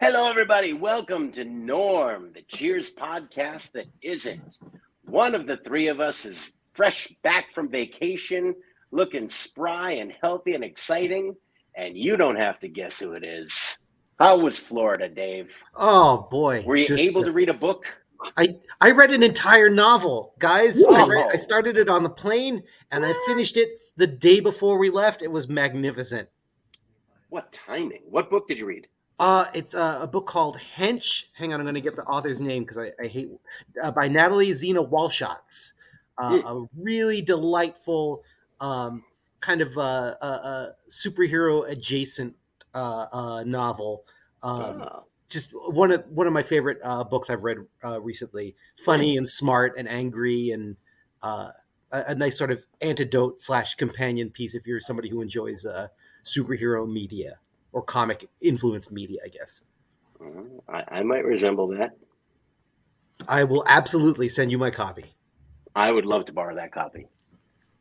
Hello, everybody. Welcome to Norm, the Cheers podcast that isn't. One of the three of us is fresh back from vacation, looking spry and healthy and exciting, and you don't have to guess who it is. How was Florida, Dave? Oh boy! Were you able to read a book? I read an entire novel, guys. Whoa. I started it on the plane, and I finished it the day before we left. It was magnificent. What timing? What book did you read? It's a book called Hench. Hang on, I'm going to get the author's name because I hate by Natalie Zena Walschaerts. A really delightful kind of superhero adjacent novel. Just one of my favorite books I've read recently. Funny and smart and angry and a nice sort of antidote / companion piece if you're somebody who enjoys superhero media or comic influenced media, I guess. I might resemble that. I will absolutely send you my copy. I would love to borrow that copy.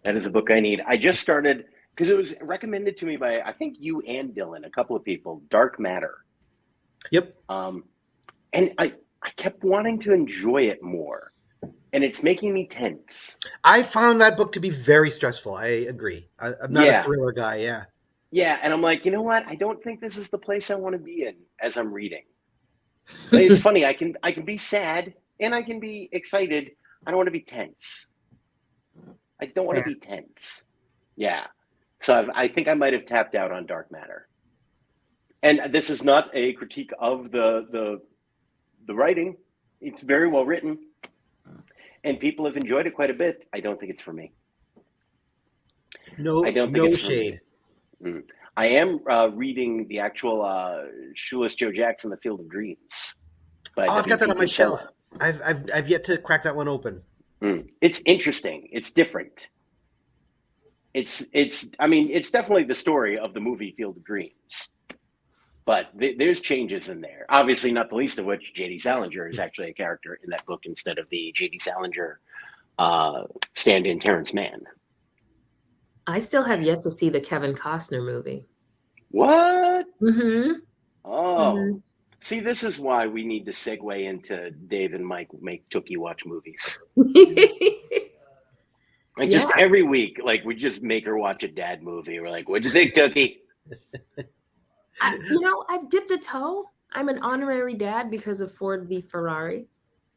That is a book I need. I just started because it was recommended to me by I think you and Dylan, a couple of people. Dark Matter. Yep. And I kept wanting to enjoy it more, and it's making me tense. I found that book to be very stressful. I agree. I'm not a thriller guy. Yeah. Yeah, and I'm like, you know what? I don't think this is the place I want to be in as I'm reading. But it's funny. I can be sad and I can be excited. I don't want to be tense. I don't want to be tense. Yeah. So I think I might have tapped out on Dark Matter. And this is not a critique of the writing. It's very well written, and people have enjoyed it quite a bit. I don't think it's for me. No, I don't think no it's shade. I am reading the actual Shoeless Joe Jackson, The Field of Dreams. I've got that on my shelf. I've yet to crack that one open. It's interesting. It's different. It's definitely the story of the movie Field of Dreams. But there's changes in there. Obviously, not the least of which J.D. Salinger is actually a character in that book instead of the J.D. Salinger stand-in Terrence Mann. I still have yet to see the Kevin Costner movie. What? Mm-hmm. Oh. Mm-hmm. See, this is why we need to segue into Dave and Mike make Tookie watch movies. Just every week, like, we just make her watch a dad movie. We're like, what'd you think, Tookie? I've dipped a toe. I'm an honorary dad because of Ford v Ferrari.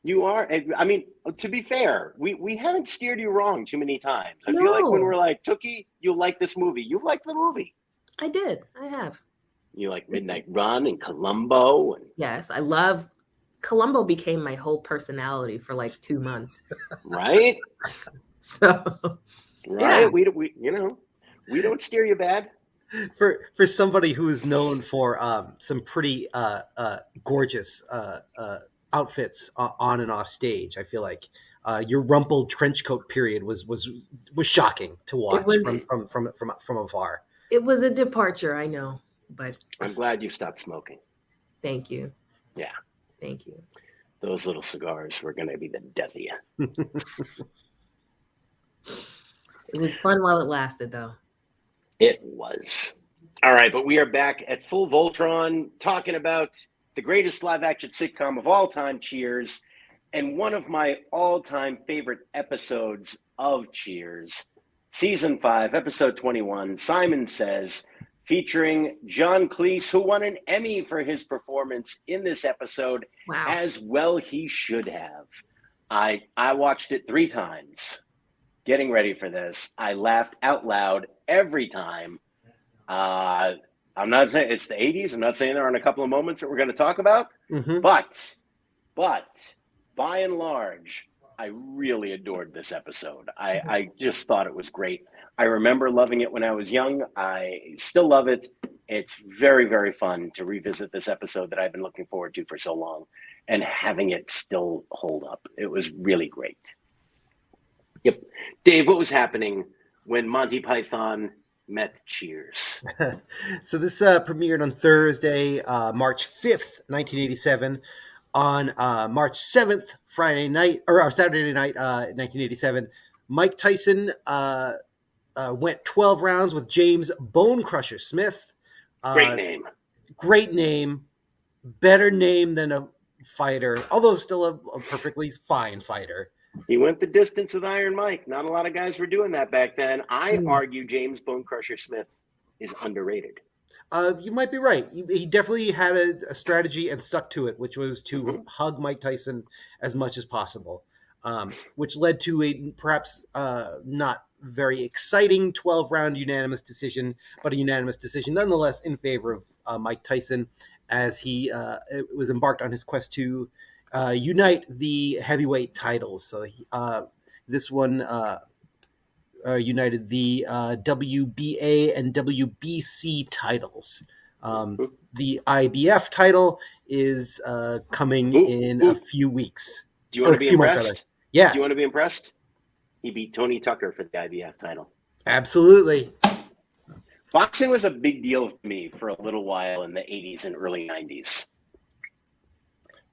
You are. I mean, to be fair, we haven't steered you wrong too many times. I feel like when we're like, Tookie, you'll like this movie. You've liked the movie. I did. I have. You like Midnight Run and Columbo. Yes, I love. Columbo became my whole personality for like 2 months. Right? So. Right. Yeah. We don't steer you bad. For somebody who is known for some pretty gorgeous outfits on and off stage, I feel like your rumpled trench coat period was shocking to watch from afar. It was a departure, I know, but I'm glad you stopped smoking. Thank you. Yeah, thank you. Those little cigars were going to be the death of you. It was fun while it lasted, though. It was. All right, but we are back at full Voltron talking about the greatest live-action sitcom of all time, Cheers, and one of my all-time favorite episodes of Cheers, Season 5, Episode 21, Simon Says, featuring John Cleese, who won an Emmy for his performance in this episode. Wow. As well he should have. I watched it 3 times. Getting ready for this, I laughed out loud every time. I'm not saying it's the 80s. I'm not saying there aren't a couple of moments that we're going to talk about. Mm-hmm. But by and large, I really adored this episode. I just thought it was great. I remember loving it when I was young. I still love it. It's very, very fun to revisit this episode that I've been looking forward to for so long and having it still hold up. It was really great. Yep. Dave, what was happening when Monty Python met Cheers? So this premiered on Thursday, March 5th, 1987. On March 7th, Saturday night, 1987, Mike Tyson went 12 rounds with James Bone Crusher Smith. Great name. Great name. better name than a fighter, although still a perfectly fine fighter. He went the distance with Iron Mike. Not a lot of guys were doing that back then. I Hmm. argue James Bone Crusher Smith is underrated. You might be right. He definitely had a strategy and stuck to it, which was to hug Mike Tyson as much as possible, which led to a perhaps not very exciting 12-round unanimous decision, but a unanimous decision nonetheless in favor of Mike Tyson as he was embarked on his quest to unite the heavyweight titles. So this one united the WBA and WBC titles. The IBF title is coming in a few weeks. Do you want to be impressed? Yeah. Do you want to be impressed? He beat Tony Tucker for the IBF title. Absolutely. Boxing was a big deal to me for a little while in the 80s and early 90s.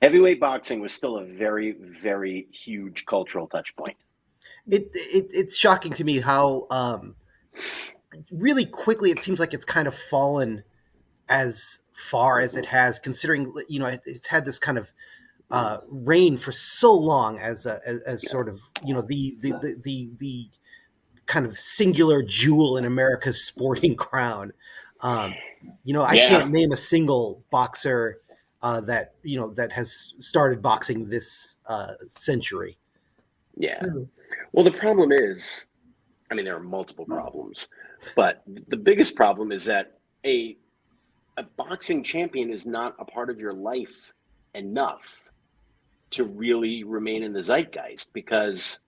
Heavyweight boxing was still a very, very huge cultural touch point. It's shocking to me how really quickly it seems like it's kind of fallen as far as it has, considering it's had this kind of reign for so long as sort of the kind of singular jewel in America's sporting crown. I can't name a single boxer that has started boxing this century. Yeah. Well, the problem is, there are multiple problems, but the biggest problem is that a boxing champion is not a part of your life enough to really remain in the zeitgeist, because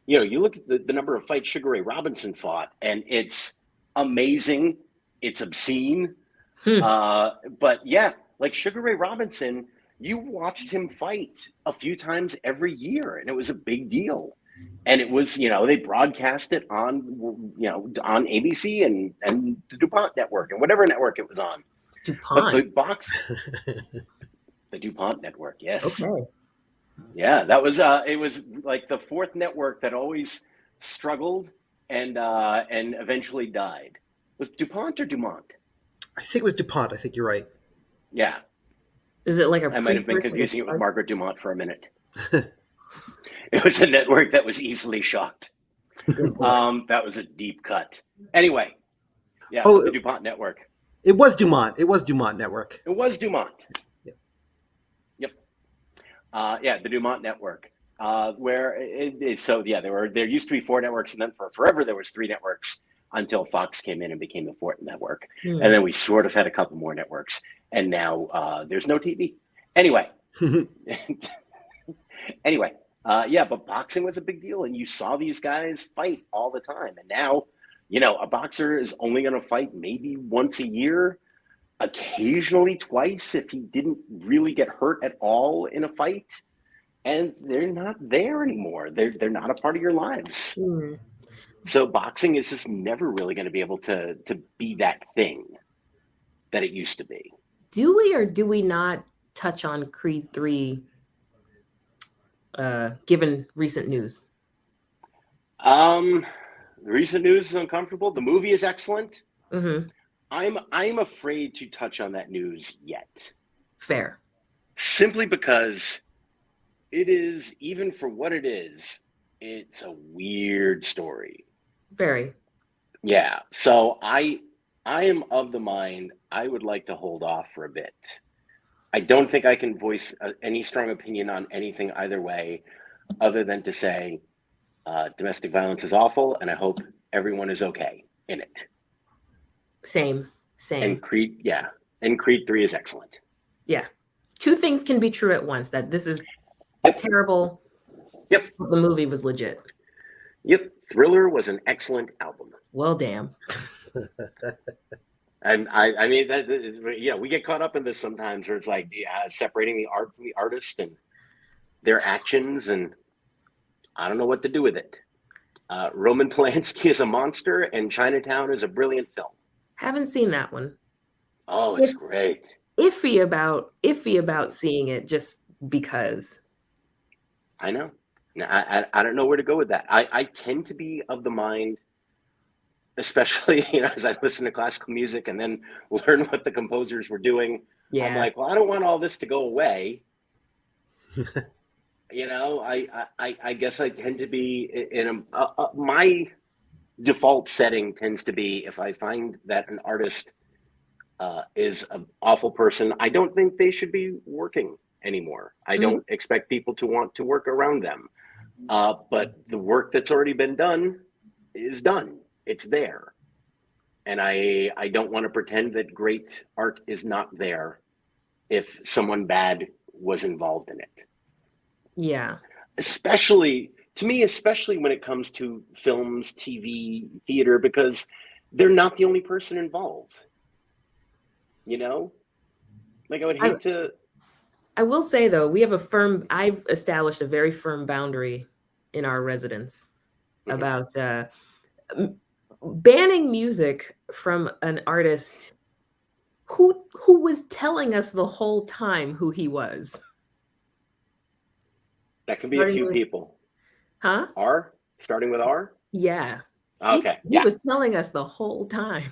you look at the number of fights Sugar Ray Robinson fought, and it's amazing, it's obscene, but yeah, like Sugar Ray Robinson, you watched him fight a few times every year, and it was a big deal. And it was, they broadcast it on ABC and the DuPont network and whatever network it was on. DuPont. But the DuPont network, yes. Okay. Yeah, that was it was like the fourth network that always struggled and eventually died. Was DuPont or Dumont? I think it was DuPont. I think you're right. Yeah. Is it like a? I might have been confusing it with Margaret Dumont for a minute. It was a network that was easily shocked. That was a deep cut. Anyway, yeah, the DuPont network. It was Dumont. It was Dumont network. It was Dumont. Yep. Yep. The Dumont network. Where there used to be four networks, and then for forever there was three networks until Fox came in and became the fourth network, and then we sort of had a couple more networks, and now there's no TV. Anyway. But boxing was a big deal, and you saw these guys fight all the time. And now, a boxer is only going to fight maybe once a year, occasionally twice if he didn't really get hurt at all in a fight. And they're not there anymore. They're not a part of your lives. So boxing is just never really going to be able to be that thing that it used to be. Do we or do we not touch on Creed 3? Given recent news, the recent news is uncomfortable. The movie is excellent. I'm afraid to touch on that news yet. Fair. Simply because it is, even for what it is, it's a weird story. Very. Yeah. So I am of the mind I would like to hold off for a bit. I don't think I can voice any strong opinion on anything either way, other than to say domestic violence is awful, and I hope everyone is okay in it. Same. And Creed 3 is excellent. Yeah. Two things can be true at once, that this is terrible. Yep. The movie was legit. Yep. Thriller was an excellent album. Well, damn. And we get caught up in this sometimes, where it's like separating the art from the artist and their actions, and I don't know what to do with it. Roman Polanski is a monster, and Chinatown is a brilliant film. Haven't seen that one. Oh, it's great. Iffy about seeing it just because. I know. I don't know where to go with that. I tend to be of the mind especially, as I listen to classical music and then learn what the composers were doing. Yeah. I'm like, well, I don't want all this to go away. I guess I tend to be in my default setting tends to be, if I find that an artist is an awful person, I don't think they should be working anymore. I don't expect people to want to work around them. But the work that's already been done is done. It's there. And I don't want to pretend that great art is not there if someone bad was involved in it. Yeah. Especially when it comes to films, TV, theater, because they're not the only person involved. Like I would hate to. I will say though, I've established a very firm boundary in our residence about banning music from an artist who was telling us the whole time who he was. That could be a few people. Huh? R? Starting with R? Yeah. Okay. He was telling us the whole time.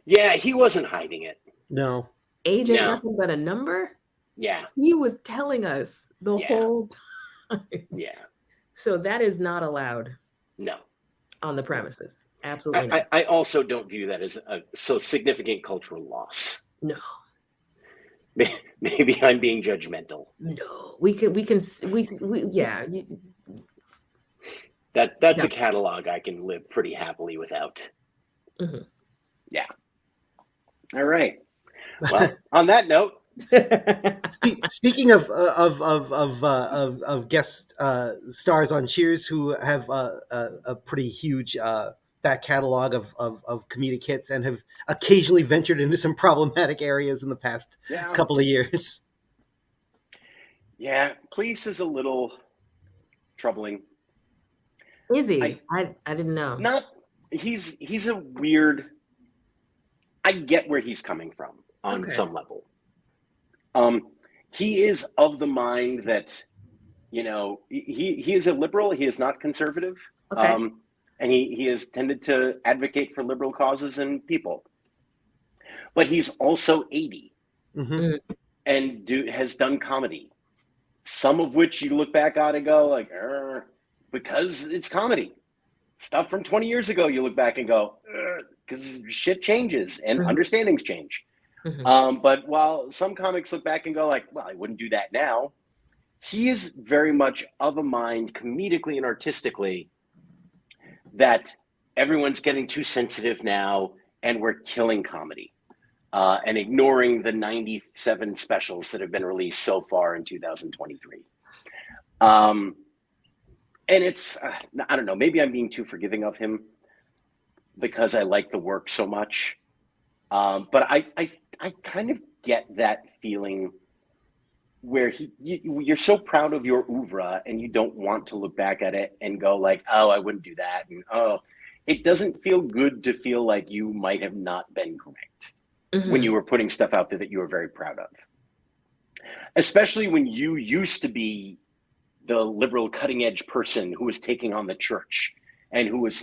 Yeah, he wasn't hiding it. No. Agent Nothing But a Number? Yeah. He was telling us the whole time. Yeah. So that is not allowed. No. On the premises. Absolutely not. I also don't view that as a so significant cultural loss. No. Maybe I'm being judgmental. No. Yeah. That's a catalog I can live pretty happily without. Mm-hmm. Yeah. All right. Well, on that note, speaking of guest stars on Cheers who have a pretty huge back catalog of comedic hits and have occasionally ventured into some problematic areas in the past couple of years. Yeah, Cleese is a little troubling. Is he? I didn't know. He's a weird. I get where he's coming from on some level. He is of the mind that, he is a liberal. He is not conservative. Okay. And he has tended to advocate for liberal causes and people. But he's also 80 and has done comedy, some of which you look back on and go like, because it's comedy. Stuff from 20 years ago, you look back and go, because shit changes and understandings change. But while some comics look back and go like, well, I wouldn't do that now, he is very much of a mind comedically and artistically that everyone's getting too sensitive now and we're killing comedy and ignoring the 97 specials that have been released so far in 2023. And it's, I don't know, maybe I'm being too forgiving of him because I like the work so much. But I kind of get that feeling where you're so proud of your oeuvre and you don't want to look back at it and go like, oh, I wouldn't do that. And it doesn't feel good to feel like you might have not been correct when you were putting stuff out there that you were very proud of. Especially when you used to be the liberal cutting edge person who was taking on the church and who was,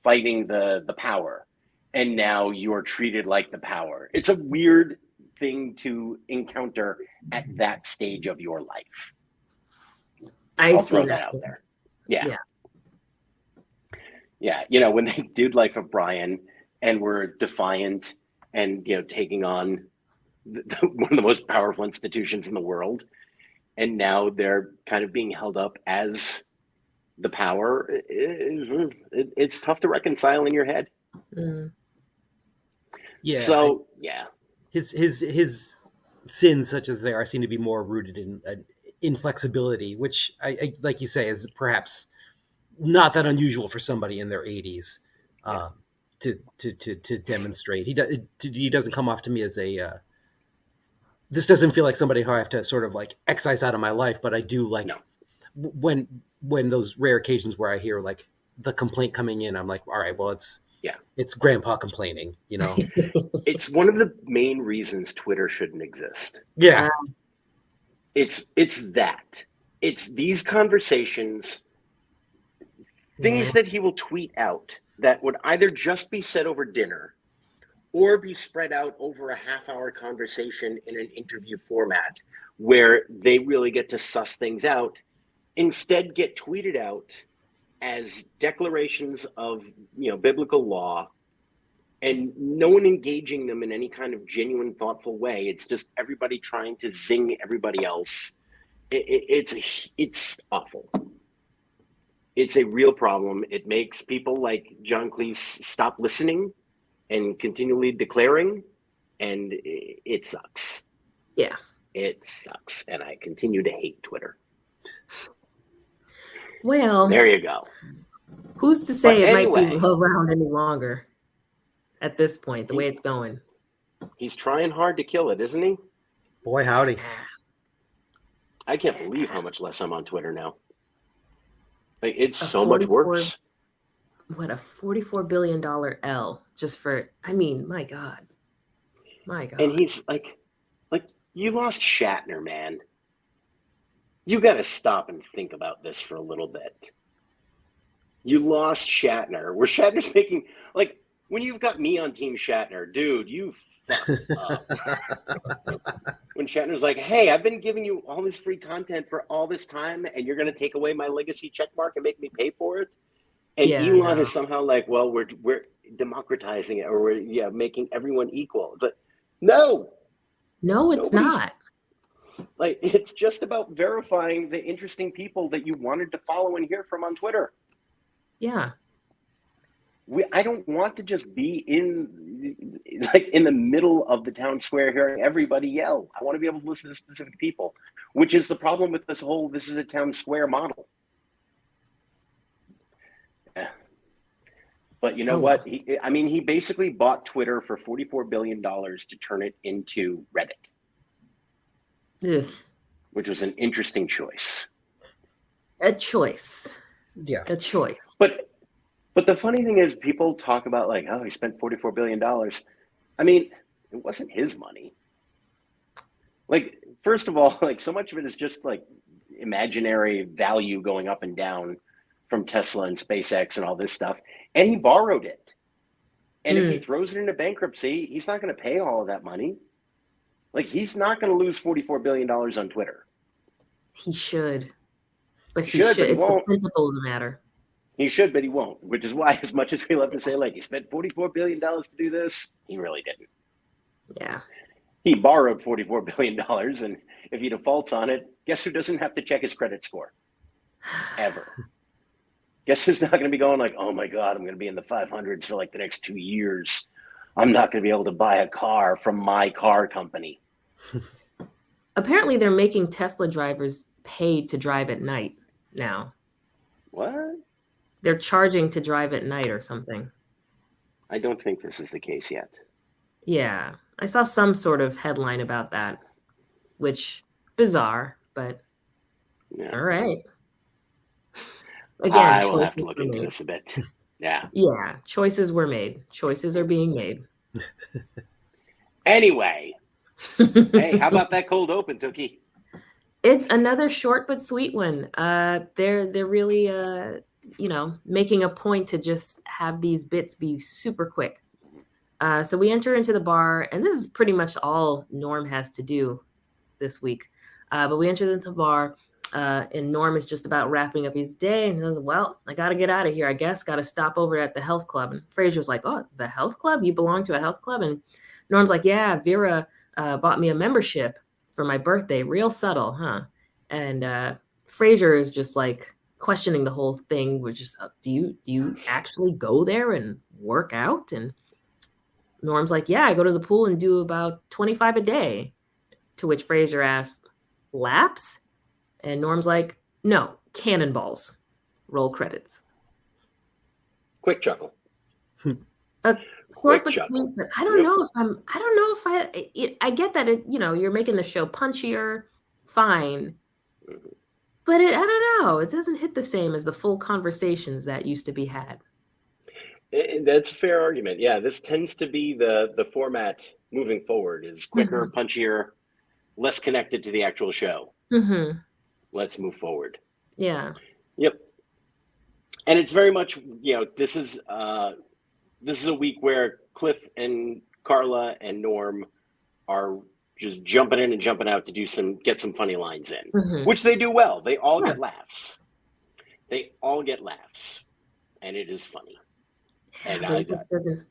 fighting the power. And now you're treated like the power. It's a weird thing to encounter at that stage of your life. I'll throw that out there. Yeah. When they did Life of Brian and were defiant and, taking on one of the most powerful institutions in the world. And now they're kind of being held up as the power. It's tough to reconcile in your head. Yeah. So, his sins, such as they are, seem to be more rooted in inflexibility, which I like you say, is perhaps not that unusual for somebody in their 80s to demonstrate. He doesn't come off to me as a. This doesn't feel like somebody who I have to sort of like excise out of my life, but I do like when those rare occasions where I hear like the complaint coming in, I'm like, all right, well, it's grandpa complaining, It's one of the main reasons Twitter shouldn't exist. Yeah. It's that. It's these conversations Things that he will tweet out that would either just be said over dinner or be spread out over a half-hour conversation in an interview format where they really get to suss things out, instead get tweeted out as declarations of, biblical law, and no one engaging them in any kind of genuine, thoughtful way. It's just everybody trying to zing everybody else. It's awful. It's a real problem. It makes people like John Cleese stop listening and continually declaring, and it sucks. Yeah. It sucks, and I continue to hate Twitter. Well, there you go. Who's to say it might be around any longer at this point, the way it's going? He's trying hard to kill it, isn't he? Boy, howdy. I can't believe how much less I'm on Twitter now. Like, it's so much worse. What, a $44 billion L just for, my God. My God. And he's like, you lost Shatner, man. You got to stop and think about this for a little bit. You lost Shatner. Where Shatner's making, when you've got me on Team Shatner, dude, you fucked up. When Shatner's like, hey, I've been giving you all this free content for all this time, and you're going to take away my legacy checkmark and make me pay for it? And Elon is somehow like, well, we're democratizing it, or we're making everyone equal. It's like, no, it's not. It's just about verifying the interesting people that you wanted to follow and hear from on Twitter. Yeah. I don't want to just be in the middle of the town square hearing everybody yell. I want to be able to listen to specific people, which is the problem with this whole "this is a town square" model. Yeah. But you know what? He basically bought Twitter for $44 billion to turn it into Reddit. Ugh. Which was an interesting choice. A choice. Yeah. A choice. But the funny thing is, people talk about he spent $44 billion. It wasn't his money. First of all, so much of it is just imaginary value going up and down from Tesla and SpaceX and all this stuff. And he borrowed it. And if he throws it into bankruptcy, he's not going to pay all of that money. He's not going to lose $44 billion on Twitter. He should. But he should. It's the principle of the matter. He should, but he won't, which is why, as much as we love to say, he spent $44 billion to do this, he really didn't. Yeah. He borrowed $44 billion, and if he defaults on it, guess who doesn't have to check his credit score? Ever. Guess who's not going to be going oh my God, I'm going to be in the 500s for the next 2 years. I'm not going to be able to buy a car from my car company. Apparently, they're making Tesla drivers pay to drive at night now. What? They're charging to drive at night or something. I don't think this is the case yet. Yeah. I saw some sort of headline about that, which bizarre, but all right. Again, I will have to look into this a bit. Yeah. Yeah. Choices were made. Choices are being made. Anyway. Hey, how about that cold open, Tookie? Another short but sweet one. They're really making a point to just have these bits be super quick. So we enter into the bar, and this is pretty much all Norm has to do this week. But we enter into the bar, and Norm is just about wrapping up his day, and he says, well, I got to get out of here, I guess. Got to stop over at the health club. And Fraser's like, oh, the health club? You belong to a health club? And Norm's like, yeah, Vera bought me a membership for my birthday. Real subtle, huh? And Fraser is just questioning the whole thing, which is, do you actually go there and work out? And Norm's like, yeah, I go to the pool and do about 25 a day. To which Fraser asks, laps? And Norm's like, no, cannonballs. Roll credits. Quick chuckle. Short but sweet, but I don't know if I get that you're making the show punchier, fine. But I don't know. It doesn't hit the same as the full conversations that used to be had. That's a fair argument. Yeah, this tends to be the format moving forward is quicker, punchier, less connected to the actual show. Mm-hmm. Let's move forward. Yeah. Yep. And it's very much, this is a week where Cliff and Carla and Norm are just jumping in and jumping out to get some funny lines in, which they do well. They all get laughs. They all get laughs, and it is funny. And but it just doesn't.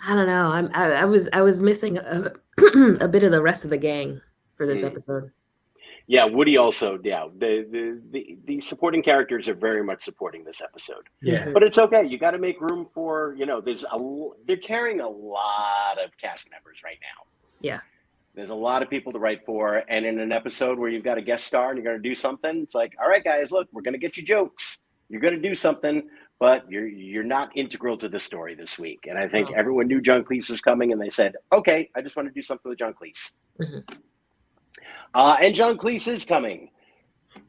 I don't know. I was missing a bit of the rest of the gang for this episode. Yeah, Woody also. Yeah, the supporting characters are very much supporting this episode. Yeah, but it's okay. You got to make room for they're carrying a lot of cast members right now. Yeah, there's a lot of people to write for, and in an episode where you've got a guest star and you're going to do something, it's like, all right, guys, look, we're going to get you jokes. You're going to do something, but you're not integral to the story this week. And I think everyone knew John Cleese was coming, and they said, okay, I just want to do something with John Cleese. And John Cleese is coming.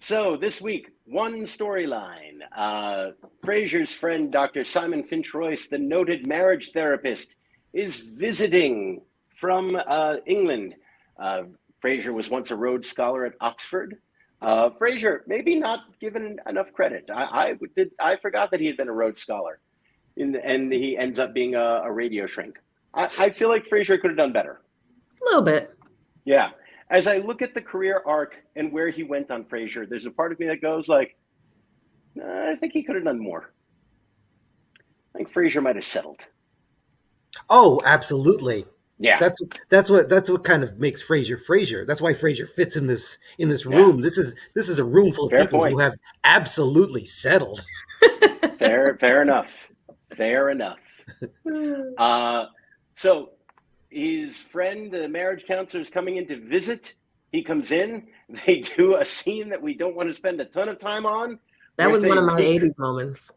So this week, one storyline. Frasier's friend, Dr. Simon Finch-Royce, the noted marriage therapist, is visiting from England. Frasier was once a Rhodes Scholar at Oxford. Frasier, maybe not given enough credit. I forgot that he had been a Rhodes Scholar, and he ends up being a radio shrink. I feel like Frasier could have done better. A little bit. Yeah. As I look at the career arc and where he went on Frasier, there's a part of me that goes like, I think he could have done more. I think Frasier might have settled. Oh, absolutely. Yeah. That's what kind of makes Frasier Frasier. That's why Frasier fits in this room. This is a room full of people who have absolutely settled. Fair enough. So his friend, the marriage counselor, is coming in to visit. He comes in. They do a scene that we don't want to spend a ton of time on. That was one of my 80s moments.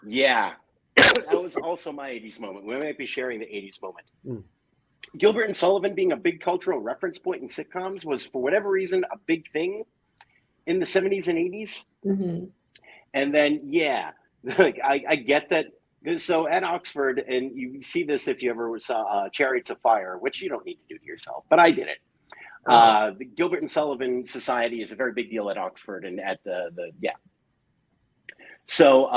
Yeah. That was also my 80s moment. We might be sharing the 80s moment. Gilbert and Sullivan being a big cultural reference point in sitcoms was, for whatever reason, a big thing in the 70s and 80s. And then, like I get that. So at Oxford, and you see this if you ever saw Chariots of Fire, which you don't need to do to yourself, but I did it. The Gilbert and Sullivan Society is a very big deal at Oxford and at So,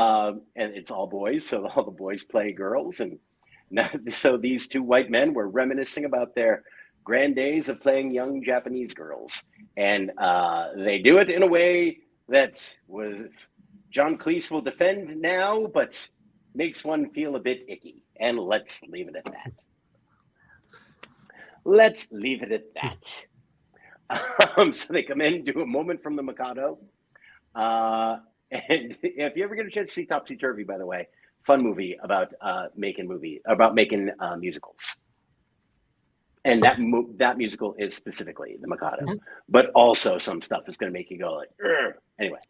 and it's all boys, so all the boys play girls. And so these two white men were reminiscing about their grand days of playing young Japanese girls. And they do it in a way that John Cleese will defend now, but makes one feel a bit icky. And let's leave it at that. So they come in, do a moment from the Mikado. And if you ever get a chance to see Topsy Turvy, by the way, fun movie about making musicals. And that musical is specifically the Mikado, but also some stuff is going to make you go like, Urgh. Anyway.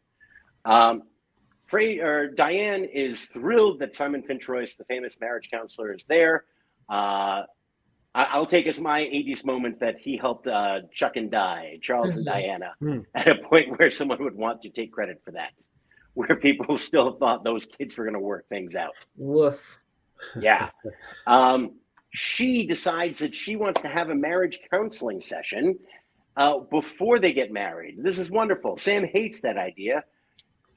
Diane is thrilled that Simon Finch-Royce, the famous marriage counselor, is there. I'll take as my 80s moment that he helped Chuck and Di, Charles and Diana, at a point where someone would want to take credit for that, where people still thought those kids were going to work things out. Woof. Yeah. She decides that she wants to have a marriage counseling session before they get married. This is wonderful. Sam hates that idea.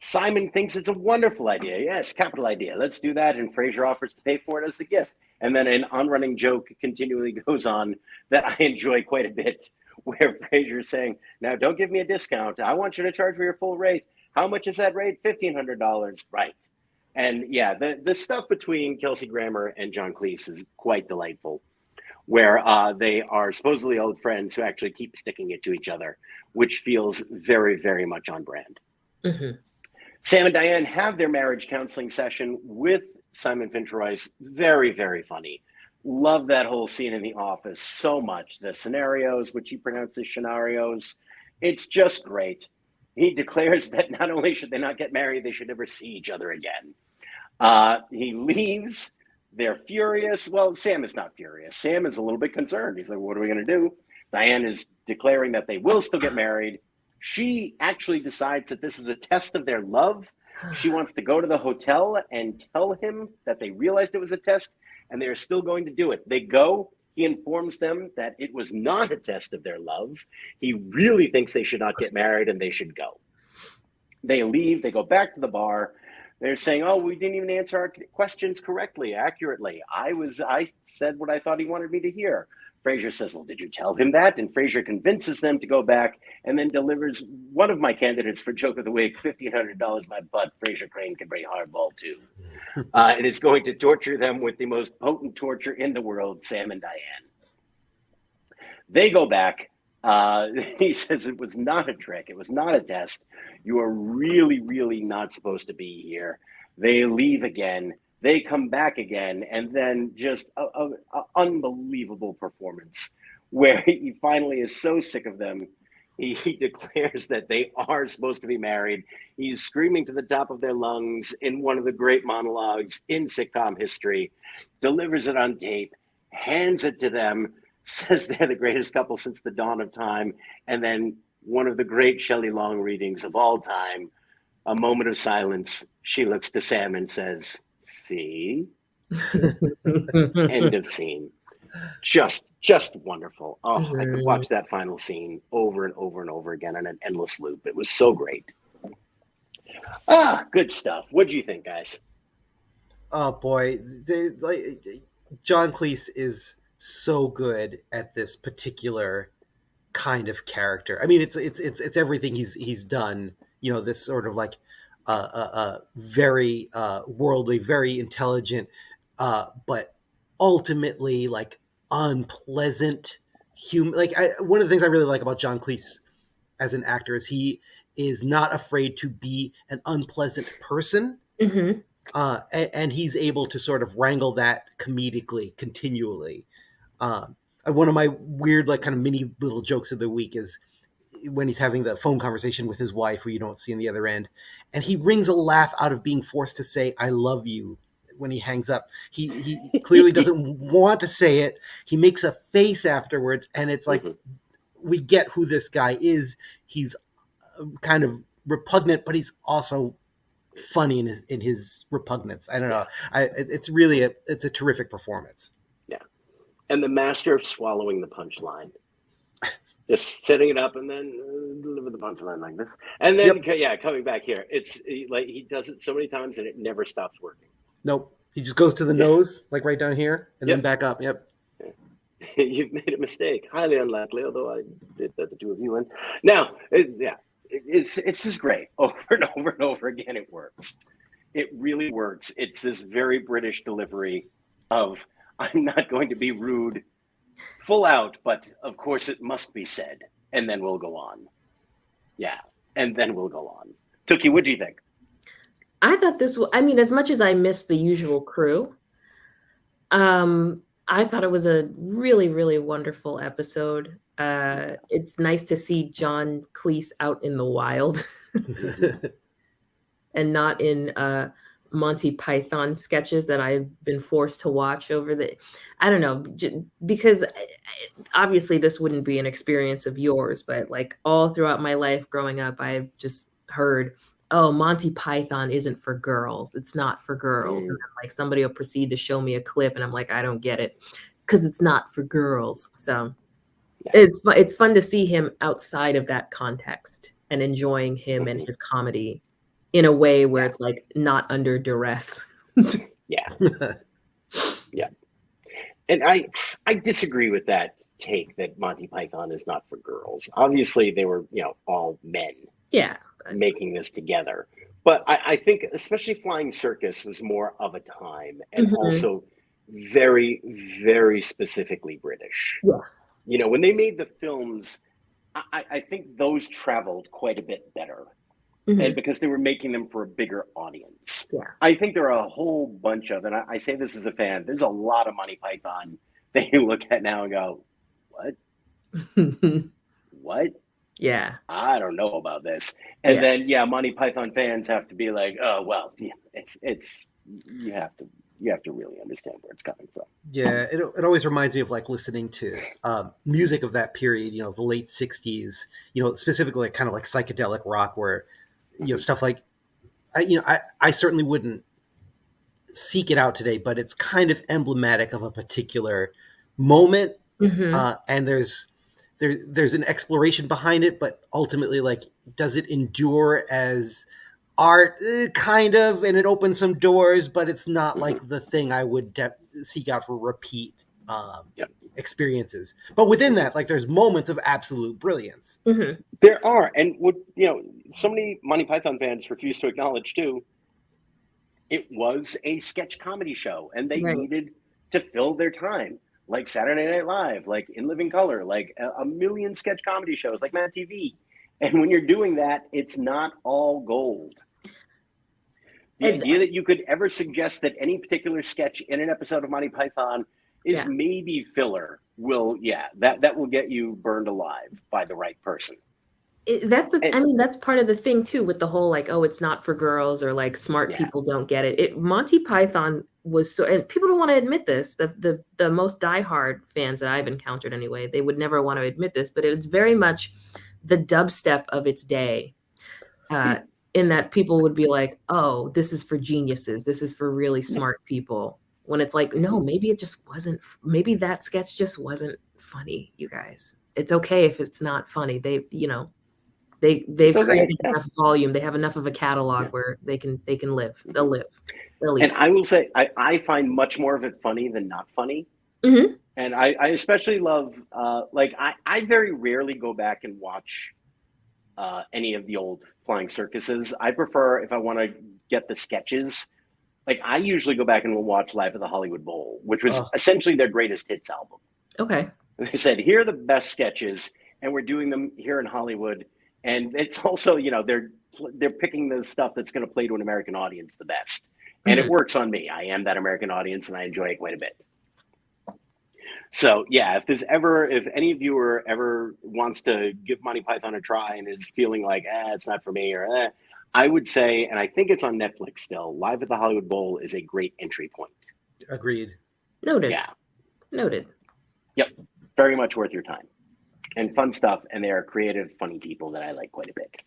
Simon thinks it's a wonderful idea. Yes, capital idea. Let's do that. And Frasier offers to pay for it as the gift. And then an on-running joke continually goes on that I enjoy quite a bit, where Frasier's saying, now don't give me a discount. I want you to charge me your full rate. How much is that rate? $1,500. Right. And yeah, the stuff between Kelsey Grammer and John Cleese is quite delightful, where they are supposedly old friends who actually keep sticking it to each other, which feels very, very much on brand. Sam and Diane have their marriage counseling session with Simon Finch-Royce. Very, very funny. Love that whole scene in The Office so much. The scenarios, which he pronounces scenarios. It's just great. He declares that not only should they not get married, they should never see each other again. He leaves. They're furious. Well, Sam is not furious. Sam is a little bit concerned. He's like, what are we going to do? Diane is declaring that they will still get married. She actually decides that this is a test of their love. She wants to go to the hotel and tell him that they realized it was a test and they're still going to do it. They go. He informs them that it was not a test of their love. He really thinks they should not get married and they should go. They leave. They go back to the bar. They're saying, "Oh, we didn't even answer our questions correctly, accurately. I said what I thought he wanted me to hear." Frasier says, "Well, did you tell him that?" And Frasier convinces them to go back and then delivers one of my candidates for Joke of the Week, $1,500 my butt. Frasier Crane can bring hardball too. And is going to torture them with the most potent torture in the world, Sam and Diane. They go back. He says it was not a trick. It was not a test. You are really, really not supposed to be here. They leave again. They come back again. And then just an unbelievable performance where he finally is so sick of them. He declares that they are supposed to be married. He's screaming to the top of their lungs in one of the great monologues in sitcom history, delivers it on tape, hands it to them, says they're the greatest couple since the dawn of time, and then one of the great Shelley Long readings of all time, a moment of silence. She looks to Sam and says, "See?" End of scene. Just wonderful. Oh, I could watch that final scene over and over and over again on an endless loop. It was so great. Good stuff. What do you think, guys? Oh boy, John Cleese is so good at this particular kind of character. I mean, it's everything he's done. You know, this sort of like very worldly, very intelligent, but ultimately like unpleasant human. Like one of the things I really like about John Cleese as an actor is he is not afraid to be an unpleasant person. Mm-hmm. And he's able to sort of wrangle that comedically, continually. One of my weird, like, kind of mini little jokes of the week is when he's having the phone conversation with his wife, who you don't see on the other end, and he wrings a laugh out of being forced to say "I love you" when he hangs up. He clearly doesn't want to say it. He makes a face afterwards, and it's like, we get who this guy is. He's kind of repugnant, but he's also funny in his repugnance. I don't know. It's really it's a terrific performance. Yeah, and the master of swallowing the punchline, just setting it up and then deliver the punchline like this, and then coming back here. It's like he does it so many times and it never stops working. Nope, he just goes to the nose, like right down here, and then back up. Yep. You've made a mistake. Highly unlikely, although I did let the two of you in. Now, it's just great. Over and over and over again, it works. It really works. It's this very British delivery of, "I'm not going to be rude full out, but of course it must be said, and then we'll go on." Yeah, and then we'll go on. Tookie, what do you think? I thought this was, I mean, as much as I missed the usual crew, I thought it was a really, really wonderful episode. It's nice to see John Cleese out in the wild and not in Monty Python sketches that I've been forced to watch over I don't know, because obviously this wouldn't be an experience of yours, but like all throughout my life growing up, I've just heard, "Oh, Monty Python isn't for girls. It's not for girls." And then, like, somebody will proceed to show me a clip and I'm like, I don't get it because it's not for girls. So it's fun to see him outside of that context and enjoying him and his comedy in a way where it's like not under duress. Yeah. And I disagree with that take that Monty Python is not for girls. Obviously, they were, all men. Yeah. Making this together. But I think especially Flying Circus was more of a time and also very, very specifically British. Yeah. When they made the films, I think those traveled quite a bit better. And because they were making them for a bigger audience. Yeah. I think there are a whole bunch of, and I say this as a fan, there's a lot of Monty Python that you look at now and go, what? What? Yeah. I don't know about this. And then, Monty Python fans have to be like, "Oh, well, it's you have to really understand where it's coming from." Yeah, it always reminds me of like listening to music of that period, the late 60s, specifically kind of like psychedelic rock where, stuff like, I certainly wouldn't seek it out today, but it's kind of emblematic of a particular moment. And there's an exploration behind it, but ultimately, like, does it endure as art, kind of, and it opens some doors, but it's not like the thing I would seek out for repeat Yep. experiences. But within that, like, there's moments of absolute brilliance. Mhm. There are, and what so many Monty Python fans refuse to acknowledge too. It was a sketch comedy show, and they Right. needed to fill their time, like Saturday Night Live, like In Living Color, like a million sketch comedy shows, like Mad TV. And when you're doing that, it's not all gold. The And- idea that you could ever suggest that any particular sketch in an episode of Monty Python is maybe filler that will get you burned alive by the right person. That's part of the thing too, with the whole like, oh, it's not for girls, or like smart people don't get it. Monty Python was so, and people don't want to admit this. The most diehard fans that I've encountered anyway, they would never want to admit this, but it was very much the dubstep of its day. In that people would be like, oh, this is for geniuses. This is for really smart people. When it's like, no, maybe it just wasn't. Maybe that sketch just wasn't funny, you guys. It's okay if it's not funny. They've created enough volume. They have enough of a catalog where they can live. They'll live. And I will say, I find much more of it funny than not funny. Mm-hmm. And I especially love, I very rarely go back and watch any of the old Flying Circuses. I prefer, if I want to get the sketches, like I usually go back and will watch Live at the Hollywood Bowl, which was essentially their greatest hits album. Okay. They said, here are the best sketches, and we're doing them here in Hollywood. And it's also, they're picking the stuff that's going to play to an American audience the best. And it works on me. I am that American audience, and I enjoy it quite a bit. So, if any viewer ever wants to give Monty Python a try and is feeling like, it's not for me, or I would say, and I think it's on Netflix still, Live at the Hollywood Bowl is a great entry point. Agreed. Noted. Yeah. Noted. Yep. Very much worth your time. And fun stuff, and they are creative, funny people that I like quite a bit.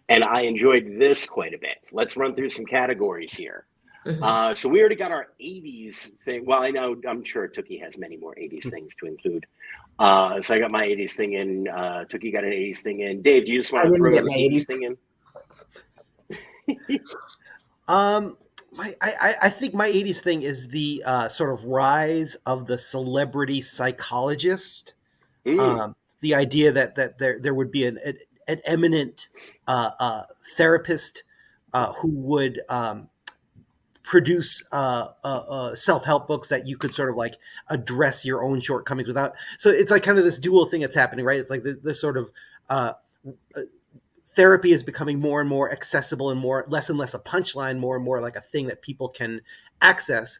And I enjoyed this quite a bit. Let's run through some categories here. Mm-hmm. So we already got our 80s thing. Well, I'm sure Tookie has many more 80s things to include. So I got my 80s thing in. Tookie got an 80s thing in. Dave, do you just want to throw an 80s thing in? I think my 80s thing is the sort of rise of the celebrity psychologist. The idea that there would be an eminent therapist who would produce self-help books that you could sort of like address your own shortcomings without. So it's like kind of this dual thing that's happening, right? It's like this sort of therapy is becoming more and more accessible and less and less a punchline, more and more like a thing that people can access.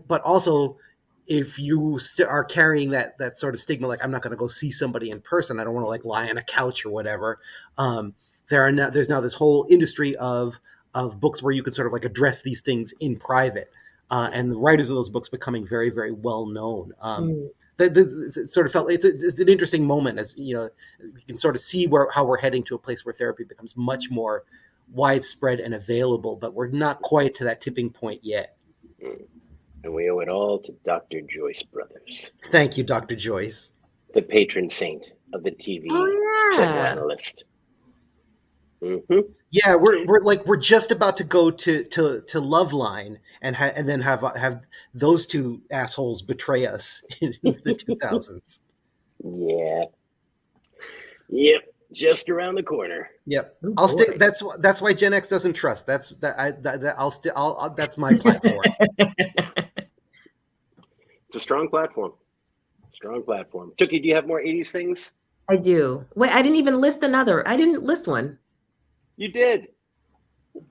But also, if you are carrying that sort of stigma, like I'm not going to go see somebody in person, I don't want to like lie on a couch or whatever. There's now this whole industry of books where you can sort of like address these things in private, and the writers of those books becoming very, very well known. It sort of felt it's an interesting moment, as you can sort of see how we're heading to a place where therapy becomes much more widespread and available, but we're not quite to that tipping point yet. And we owe it all to Dr. Joyce Brothers. Thank you, Dr. Joyce. The patron saint of the TV psychoanalyst. Mm-hmm. Yeah, we're just about to go to Loveline and then have those two assholes betray us in the 2000s. Yeah. Yep. Just around the corner. Yep. I'll stay. That's why Gen X doesn't trust. That's my platform. It's a strong platform. Tookie, do you have more 80s things? I do. Wait, I didn't even list another. I didn't list one. You did.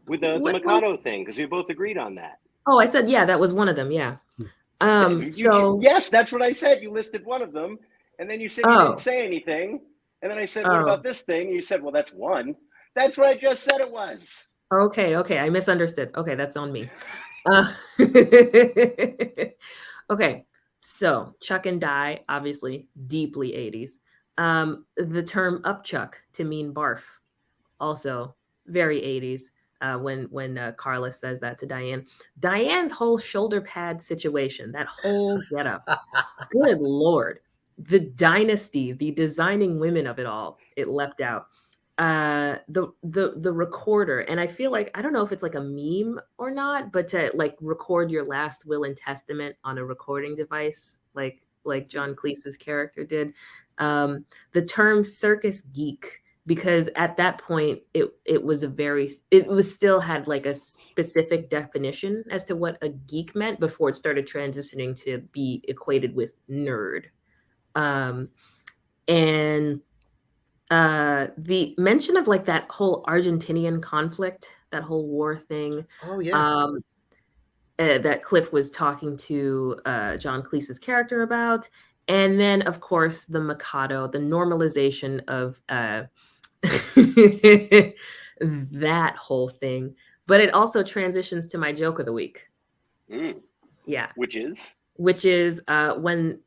With the Mikado thing, because we both agreed on that. Oh, I said, that was one of them. Yeah. Yes, that's what I said. You listed one of them, and then you said you didn't say anything. And then I said, what about this thing? And you said, well, that's one. That's what I just said it was. Okay. I misunderstood. Okay, that's on me. Okay, so Chuck and Die, obviously, deeply 80s. The term upchuck to mean barf, also very 80s. When Carla says that to Diane. Diane's whole shoulder pad situation, that whole getup. Good Lord. The dynasty, the designing women of it all, it leapt out. the recorder, and I feel like, I don't know if it's like a meme or not, but to like record your last will and testament on a recording device, like John Cleese's character did. The term circus geek, because at that point it was still had like a specific definition as to what a geek meant before it started transitioning to be equated with nerd. And the mention of like that whole Argentinian conflict, that whole war thing, Oh yeah. that Cliff was talking to John Cleese's character about, and then of course the Mikado, the normalization of that whole thing. But it also transitions to my joke of the week. Yeah, Which is when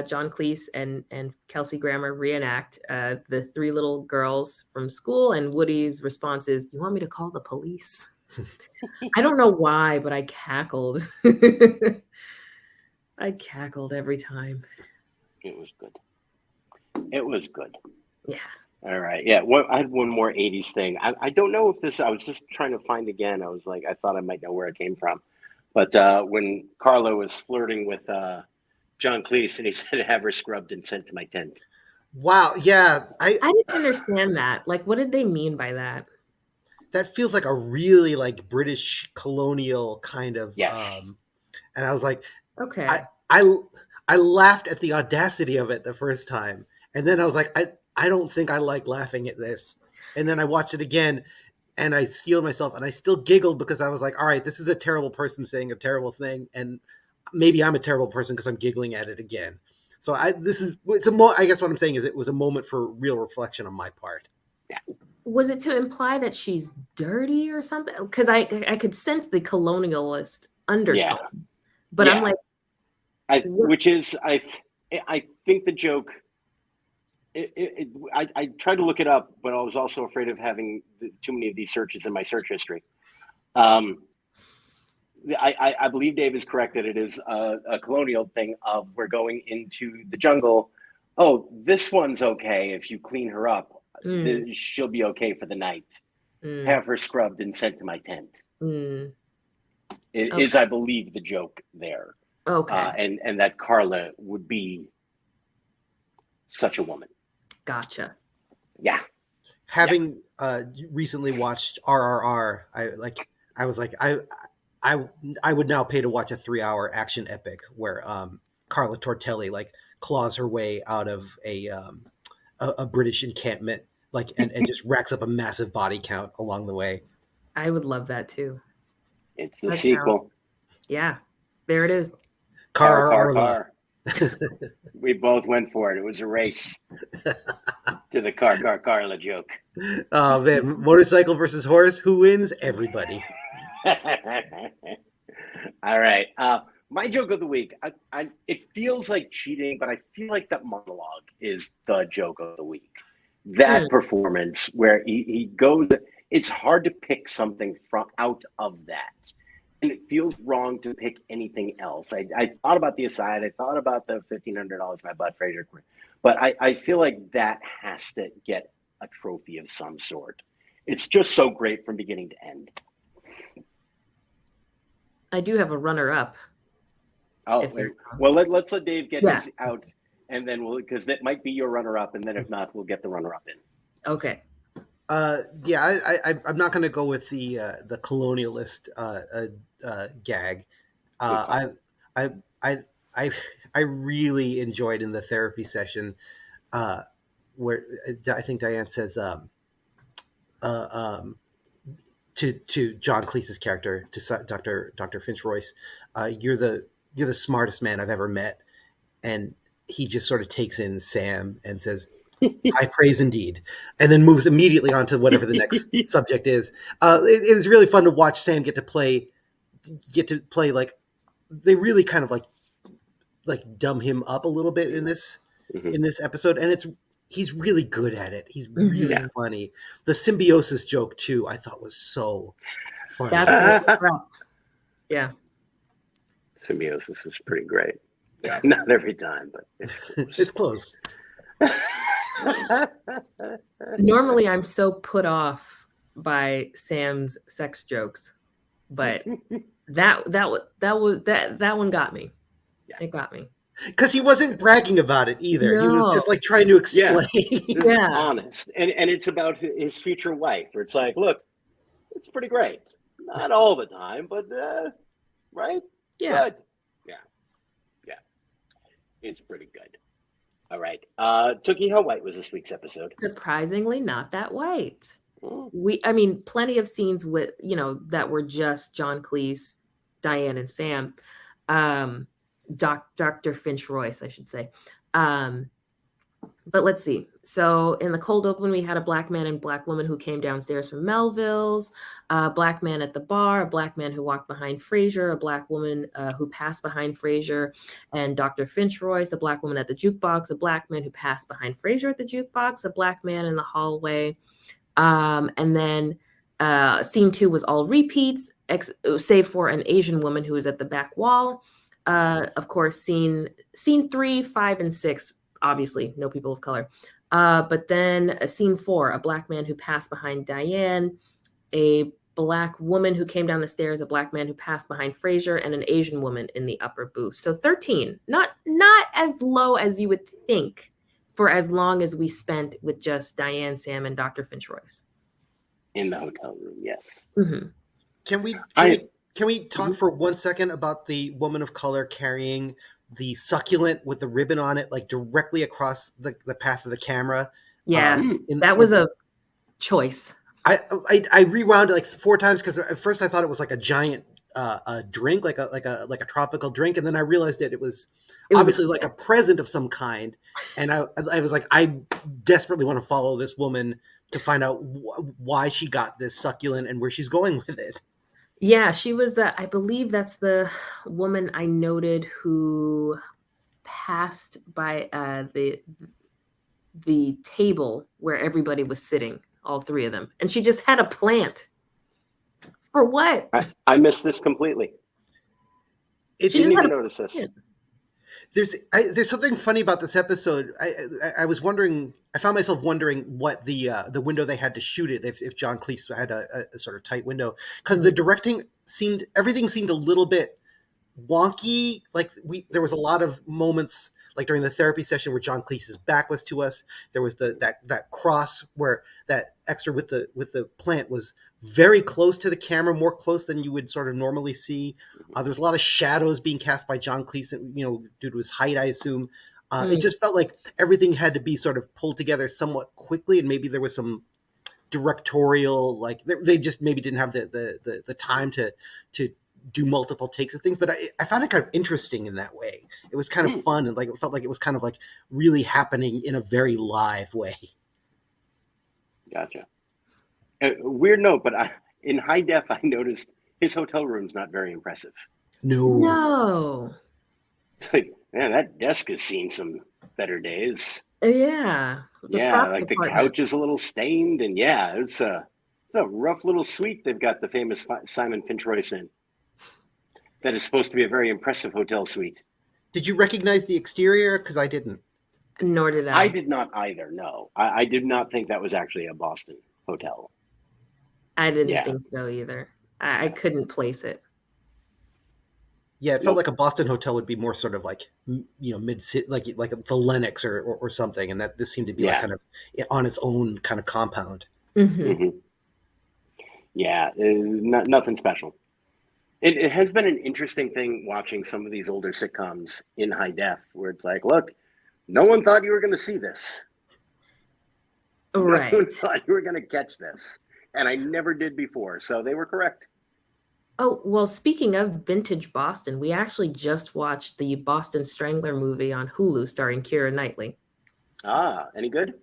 John Cleese and Kelsey Grammer reenact the three little girls from school, and Woody's response is, "You want me to call the police?" I don't know why, but I cackled. I cackled every time. it was good. It was good. Yeah. All right. Yeah. I had one more 80s thing. I don't know if this, I was just trying to find again. I was like, I thought I might know where it came from. But when Carla was flirting with John Cleese and he said, have her scrubbed and sent to my tent. Wow. Yeah. I didn't understand that. Like, what did they mean by that? That feels like a really like British colonial kind of. Yes. And I was like, Okay. I laughed at the audacity of it the first time. And then I was like, I don't think I like laughing at this. And then I watched it again and I steeled myself and I still giggled because I was like, all right, this is a terrible person saying a terrible thing. And maybe I'm a terrible person because I'm giggling at it again. So I guess what I'm saying is it was a moment for real reflection on my part. Yeah. Was it to imply that she's dirty or something? Because I could sense the colonialist undertones. But I'm like, I think the joke. I tried to look it up, but I was also afraid of having too many of these searches in my search history. I believe Dave is correct that it is a colonial thing of we're going into the jungle. Oh, this one's okay if you clean her up. She'll be okay for the night. Have her scrubbed and sent to my tent. Is, I believe, the joke there. Okay. And that Carla would be such a woman. Gotcha. Yeah. Having recently watched RRR, I was like, I would now pay to watch a 3-hour action epic where Carla Tortelli like claws her way out of a British encampment, like and just racks up a massive body count along the way. I would love that too. It's the sequel. Yeah, there it is. Car. We both went for it. It was a race to the Carla joke. Oh man, motorcycle versus horse. Who wins? Everybody. All right. My joke of the week. It feels like cheating, but I feel like that monologue is the joke of the week. That performance where he goes. It's hard to pick something out of that. And it feels wrong to pick anything else. I thought about the aside. I thought about the $1,500 my Bud Fraser, but I feel like that has to get a trophy of some sort. It's just so great from beginning to end. I do have a runner-up. Oh, well, let's let Dave get this out, and then because that might be your runner-up, and then if not, we'll get the runner-up in. Okay. I'm not going to go with the colonialist gag. I really enjoyed in the therapy session where I think Diane says to John Cleese's character, to Dr. Finch Royce, you're the smartest man I've ever met, and he just sort of takes in Sam and says, I praise indeed, and then moves immediately on to whatever the next subject is. It was really fun to watch Sam get to play like they really kind of like dumb him up a little bit in this episode, and he's really good at it. He's really funny. The symbiosis joke too, I thought was so funny. That's yeah. Symbiosis is pretty great. Yeah, not every time, but it's close. It's close. Normally, I'm so put off by Sam's sex jokes, but that one got me. Yeah. It got me. Because he wasn't bragging about it either. He was No. just like trying to explain. Yeah. Honest. And it's about his future wife, where it's like, look, it's pretty great. Not all the time, but right? Yeah. Good. Yeah. It's pretty good. All right. Tookie, how white was this week's episode? Surprisingly not that white. Oh. I mean, plenty of scenes with, that were just John Cleese, Diane, and Sam. Dr. Finch Royce, I should say. But let's see. So in the cold open, we had a black man and black woman who came downstairs from Melville's, a black man at the bar, a black man who walked behind Frasier, a black woman who passed behind Frasier, and Dr. Finch Royce, a black woman at the jukebox, a black man who passed behind Frasier at the jukebox, a black man in the hallway. And then scene 2 was all repeats, save for an Asian woman who was at the back wall. Of course, scene 3, 5, and 6, obviously no people of color. But then scene 4, a black man who passed behind Diane, a black woman who came down the stairs, a black man who passed behind Frasier, and an Asian woman in the upper booth. So 13, not as low as you would think for as long as we spent with just Diane, Sam, and Dr. Finch Royce. In the hotel room, yes. Mm-hmm. Can we talk for 1 second about the woman of color carrying the succulent with the ribbon on it, like directly across the path of the camera? Yeah, that was a choice. I rewound it like 4 times because at first I thought it was like a giant drink, like a tropical drink, and then I realized that it was obviously like a present of some kind. And I was like, I desperately want to follow this woman to find out why she got this succulent and where she's going with it. Yeah, she was, I believe that's the woman I noted who passed by the table where everybody was sitting, all 3 of them. And she just had a plant. For what? I missed this completely. She didn't even notice this. There's something funny about this episode. I was wondering. I found myself wondering what the window they had to shoot it if John Cleese had a sort of tight window, because the directing everything seemed a little bit wonky. Like there was a lot of moments like during the therapy session where John Cleese's back was to us. There was that cross where that extra with the plant was very close to the camera, more close than you would sort of normally see. There's a lot of shadows being cast by John Cleese, due to his height, I assume. It just felt like everything had to be sort of pulled together somewhat quickly, and maybe there was some directorial, like they just maybe didn't have the time to do multiple takes of things. But I found it kind of interesting in that way. It was kind of fun, and like it felt like it was kind of like really happening in a very live way. Gotcha. Weird note, but in high def, I noticed his hotel room's not very impressive. No. It's like, man, that desk has seen some better days. Yeah. Like the couch is a little stained, and it's a rough little suite they've got the famous Simon Finch Royce in. That is supposed to be a very impressive hotel suite. Did you recognize the exterior? Because I didn't. Nor did I. I did not either, no. I did not think that was actually a Boston hotel. I didn't think so either. I couldn't place it. Yeah, it felt like a Boston hotel would be more sort of like, mid-city, like the Lenox or something, and that this seemed to be like kind of on its own kind of compound. Mm-hmm. Mm-hmm. Yeah, nothing special. It has been an interesting thing watching some of these older sitcoms in high def, where it's like, look, no one thought you were going to see this. Right. No one thought you were going to catch this. And I never did before, so they were correct. Oh, well, speaking of vintage Boston, we actually just watched the Boston Strangler movie on Hulu starring Keira Knightley. Any good?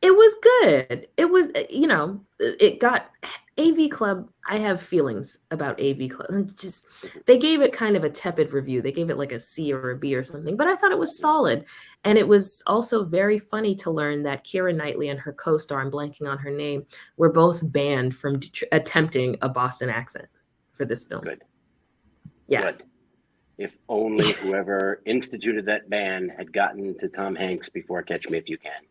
It was good. It was, it got AV Club. I have feelings about AV Club. Just they gave it kind of a tepid review. They gave it like a C or a B or something, but I thought it was solid. And it was also very funny to learn that Keira Knightley and her co-star, I'm blanking on her name, were both banned from attempting a Boston accent for this film. Good. Yeah. Good. If only whoever instituted that ban had gotten to Tom Hanks before Catch Me If You Can.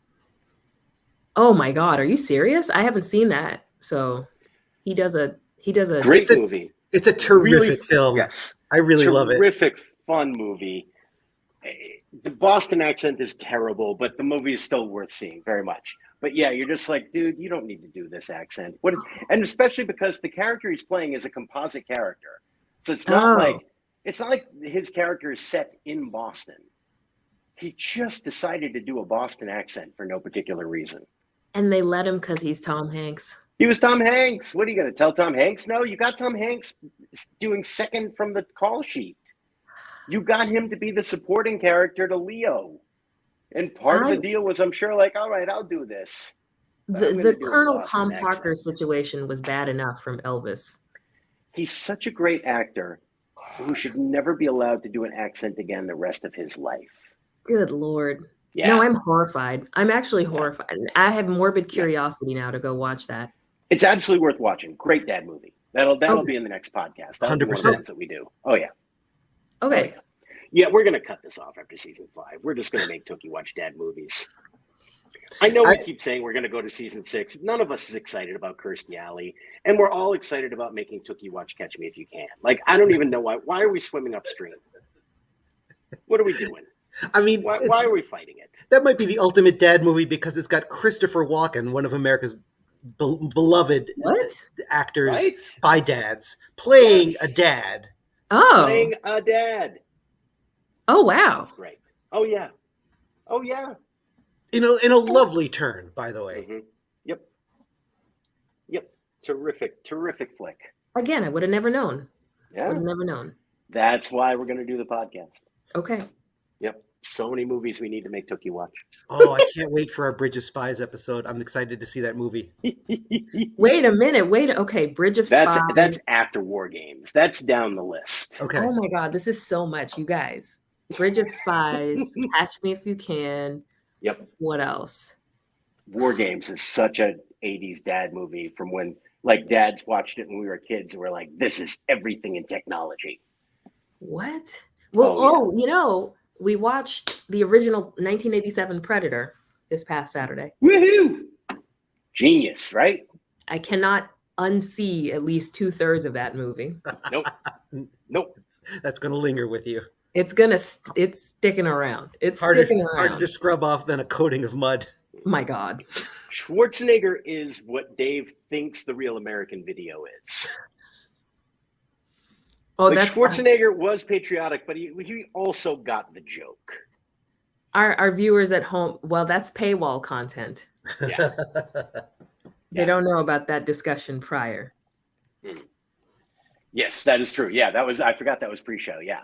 Oh my God, are you serious? I haven't seen that. So he does a Great It's a- movie. It's a terrific film. Yes. I really love it. Terrific, fun movie. The Boston accent is terrible, but the movie is still worth seeing very much. But yeah, you're just like, dude, you don't need to do this accent. And especially because the character he's playing is a composite character. So it's not like his character is set in Boston. He just decided to do a Boston accent for no particular reason. And they let him because he's Tom Hanks. He was Tom Hanks. What are you going to tell Tom Hanks? No, you got Tom Hanks doing second from the call sheet. You got him to be the supporting character to Leo. And part of the deal was, I'm sure, like, all right, I'll do this. The Colonel Tom Parker situation was bad enough from Elvis. He's such a great actor who should never be allowed to do an accent again the rest of his life. Good Lord. Yeah. No, I'm horrified. I'm actually horrified. I have morbid curiosity now to go watch that. It's absolutely worth watching. Great dad movie. That'll be in the next podcast. That'll 100%. Be one of the ones that we do. Oh, yeah. Okay. Oh, yeah, we're going to cut this off after season 5. We're just going to make Tookie watch dad movies. I know we keep saying we're going to go to season 6. None of us is excited about Kirstie Alley, and we're all excited about making Tookie watch Catch Me If You Can. Like, I don't even know why. Why are we swimming upstream? What are we doing? I mean, why are we fighting it? That might be the ultimate dad movie because it's got Christopher Walken, one of America's beloved actors by dads, playing a dad. Oh. Playing a dad. Oh, wow. That's great. Oh, yeah. Oh, yeah. In a lovely turn, by the way. Mm-hmm. Yep. Terrific flick. Again, I would have never known. Yeah. Would have never known. That's why we're going to do the podcast. Okay. Yep. So many movies we need to make Tookie watch. Oh, I can't wait for our Bridge of Spies episode. I'm excited to see that movie. Wait a minute. Okay, Bridge of Spies. That's after War Games. That's down the list. Okay. Oh my God, this is so much, you guys. Bridge of Spies, Catch Me If You Can. Yep. What else? War Games is such an 80s dad movie from when, like, dads watched it when we were kids and we're like, this is everything in technology. What? Well, we watched the original 1987 Predator this past Saturday. Woohoo! Genius, right? I cannot unsee at least 2/3 of that movie. Nope. That's going to linger with you. It's sticking around. It's harder to scrub off than a coating of mud. My God. Schwarzenegger is what Dave thinks the real American Video is. Oh, like Schwarzenegger was patriotic, but he also got the joke. Our viewers at home, well, that's paywall content. Yeah. They don't know about that discussion prior. Yes, that is true. Yeah, I forgot that was pre-show. Yeah.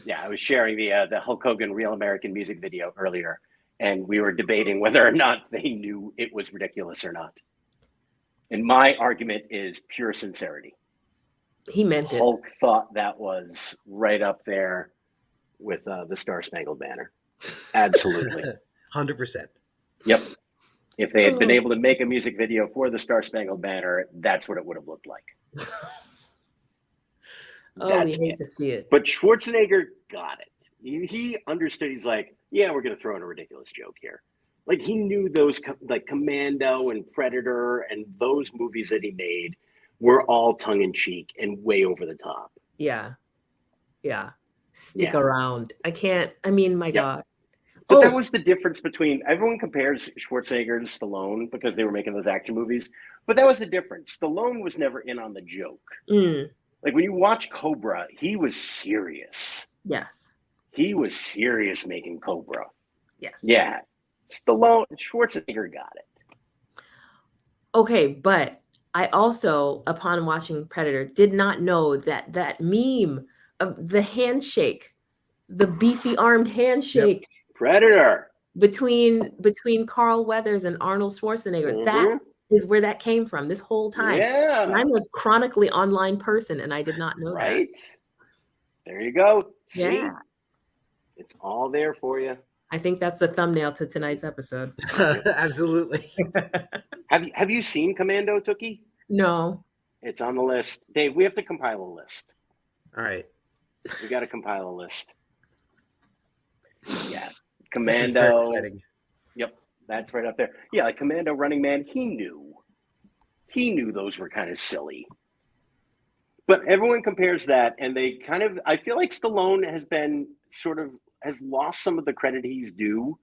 Yeah, I was sharing the Hulk Hogan Real American Music video earlier, and we were debating whether or not they knew it was ridiculous or not. And my argument is pure sincerity. He meant it. Hulk thought that was right up there with the Star Spangled Banner. Absolutely. 100%. Yep. If they had been able to make a music video for the Star Spangled Banner, that's what it would have looked like. We hate to see it. But Schwarzenegger got it. He understood. He's like, yeah, we're going to throw in a ridiculous joke here. Like, he knew those, like Commando and Predator and those movies that he made were all tongue-in-cheek and way over the top. Yeah. Stick around. My God. But that was the difference between, everyone compares Schwarzenegger to Stallone because they were making those action movies. But that was the difference. Stallone was never in on the joke. Like, when you watch Cobra, he was serious. Yes. He was serious making Cobra. Yes. Yeah. Schwarzenegger got it. Okay, but I also, upon watching Predator, did not know that meme of the handshake, the beefy armed handshake. Yep. Predator. Between Carl Weathers and Arnold Schwarzenegger. That is where that came from this whole time. Yeah. And I'm a chronically online person, and I did not know that. Right. There you go. See? Yeah. It's all there for you. I think that's the thumbnail to tonight's episode. Absolutely. Have you seen Commando, Tookie? No. It's on the list. Dave, we have to compile a list. All right. We got to compile a list. Yeah. Commando. Yep. That's right up there. Yeah, like Commando, Running Man, he knew those were kind of silly. But everyone compares that, and they kind of, I feel like Stallone has lost some of the credit he's due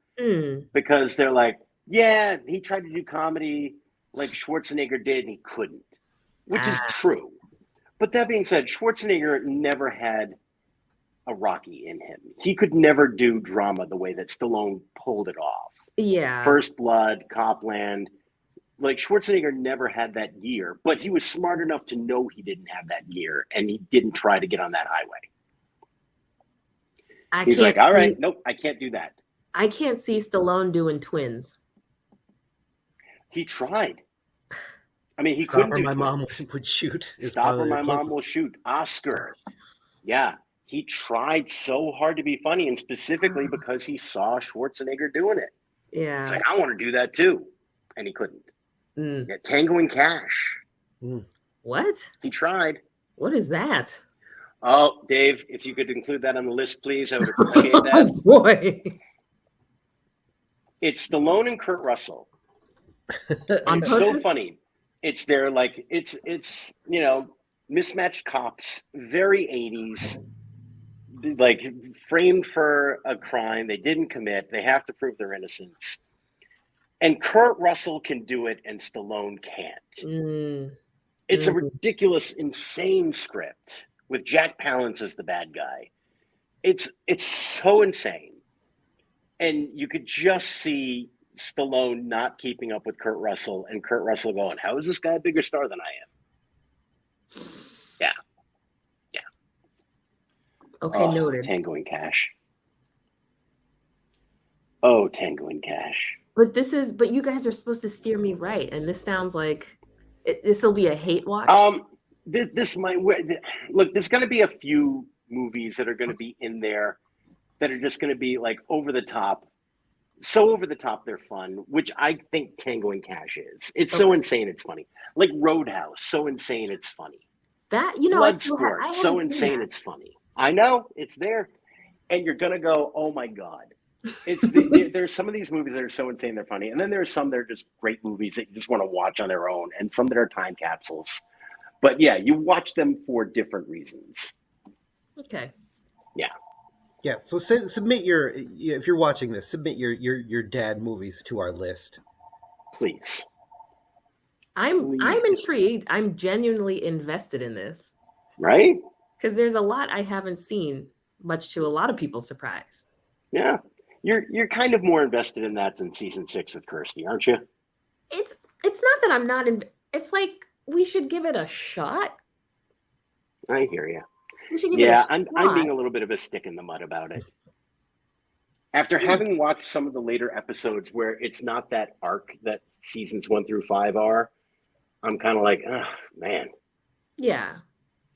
because they're like, yeah, he tried to do comedy like Schwarzenegger did, and he couldn't, which is true. But that being said, Schwarzenegger never had a Rocky in him. He could never do drama the way that Stallone pulled it off. Yeah. First Blood, Copland. Like Schwarzenegger never had that gear, but he was smart enough to know he didn't have that gear, and he didn't try to get on that highway. He's like, all right, nope, I can't do that. I can't see Stallone doing Twins. He tried. I mean, he Stop couldn't or do My Twins. Mom Would Shoot. Stop or My Mom Will Shoot. Oscar. Yeah, he tried so hard to be funny, and specifically because he saw Schwarzenegger doing it. Yeah. It's like, I want to do that too. And he couldn't. Yeah, Tango and Cash. What? He tried. What is that? Oh, Dave, if you could include that on the list, please, I would appreciate that. Oh, boy. It's Stallone and Kurt Russell. It's so funny. It's their like it's mismatched cops, very 80s, like framed for a crime they didn't commit. They have to prove their innocence. And Kurt Russell can do it, and Stallone can't. It's a ridiculous, insane script with Jack Palance as the bad guy. It's so insane. And you could just see Stallone not keeping up with Kurt Russell, and Kurt Russell going, how is this guy a bigger star than I am? Yeah. Okay, noted. Tango and Cash. Oh, Tango and Cash. But you guys are supposed to steer me right, and this sounds like this will be a hate watch. This might look. There's going to be a few movies that are going to be in there that are just going to be like over the top, so over the top they're fun. Which I think Tango and Cash is. It's so insane, it's funny. Like Roadhouse, so insane, it's funny. That Bloodsport, so insane, it's funny. I know it's there, and you're going to go, oh my god. There's some of these movies that are so insane they're funny, and then there's some that are just great movies that you just want to watch on their own, and some that are time capsules. But yeah, you watch them for different reasons. Okay. Yeah. So submit if you're watching this, submit your dad movies to our list, please. I'm intrigued. I'm genuinely invested in this. Right? Because there's a lot I haven't seen, much to a lot of people's surprise. Yeah. You're kind of more invested in that than season 6 with Kirsty, aren't you? It's not that I'm not it's like we should give it a shot. I hear you. We should give it a shot. I'm being a little bit of a stick in the mud about it. After having watched some of the later episodes where it's not that arc that seasons 1 through 5 are, I'm kind of like, oh man. Yeah.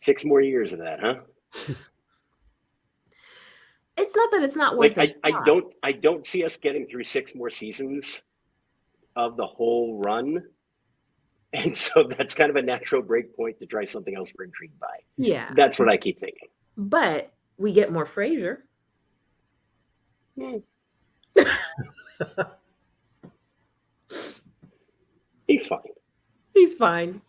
6 more years of that, huh? It's not that it's not worth it. I don't see us getting through 6 more seasons of the whole run. And so that's kind of a natural break point to try something else we're intrigued by. Yeah. That's what I keep thinking. But we get more Frasier. He's fine. He's fine.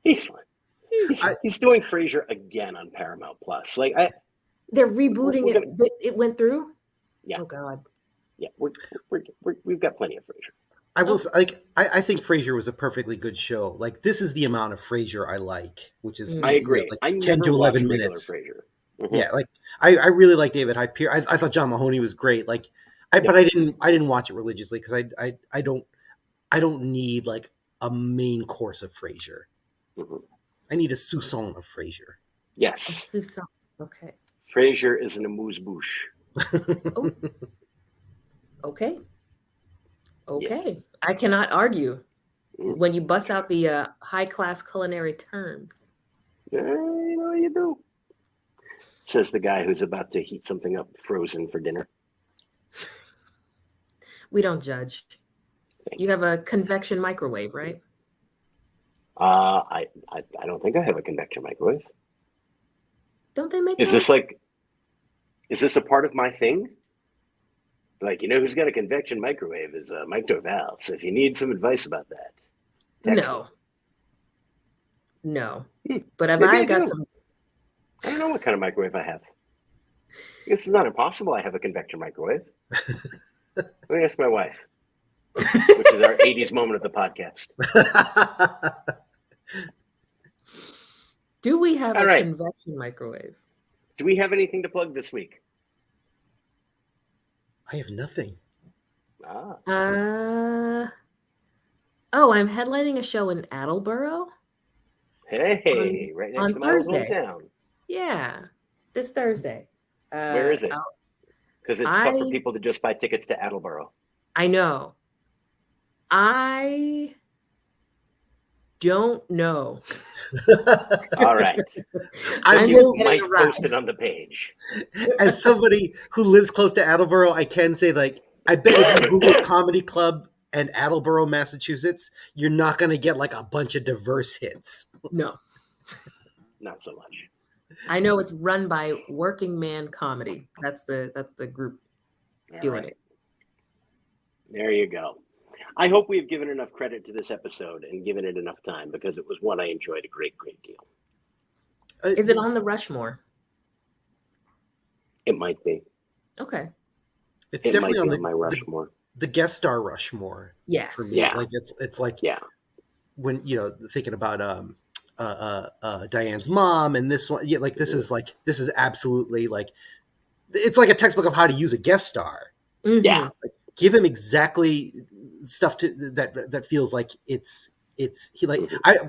He's fine. He's doing Frasier again on Paramount Plus. Like they're rebooting it. It went through. Yeah. Oh God. Yeah, we've got plenty of Frasier. I think Frasier was a perfectly good show. Like this is the amount of Frasier I like, which is I agree. Like 10 to 11 minutes. Frasier. Mm-hmm. Yeah, like I really like David Hyde Pierce. I thought John Mahoney was great. Like, but I didn't watch it religiously because I don't need like a main course of Frasier. Mm-hmm. I need a soupçon of Frasier. Yes. Okay. Frasier is an amuse-bouche. Oh. Okay. Yes. I cannot argue when you bust out the high-class culinary terms. Yeah, you do. Says the guy who's about to heat something up frozen for dinner. We don't judge. You have a convection microwave, right? I don't think I have a convection microwave. Don't they make Is this a part of my thing? Like, you know who's got a convection microwave is Mike Dorval. So if you need some advice about that, text him. No. But have Maybe I I got do. some? I don't know what kind of microwave I have. I guess it's not impossible I have a convection microwave. Let me ask my wife, which is our 80s moment of the podcast. Do we have All a right. convection microwave? Do we have anything to plug this week? I have nothing. Ah, I'm headlining a show in Attleboro. hey, right next on to my old Thursday. hometown. Yeah, this Thursday. Where is it? Because it's tough for people to just buy tickets to Attleboro. I know. I don't know. All right. I You might post it on the page. As somebody who lives close to Attleboro, I can say, like, I bet if you Google Comedy Club and Attleboro, Massachusetts, you're not going to get like a bunch of diverse hits. No. Not so much. I know it's run by Working Man Comedy. That's the group doing it. There you go. I hope we've given enough credit to this episode and given it enough time, because it was one I enjoyed a great deal. Is it on the Rushmore? It might be. Okay. It's It definitely might be on my Rushmore. the guest star Rushmore. Yes. For me. Yeah. Like it's like Yeah. when thinking about Diane's mom and this one, like this is absolutely like it's like a textbook of how to use a guest star. Mm-hmm. Yeah. Like, give him exactly stuff that feels like it's he like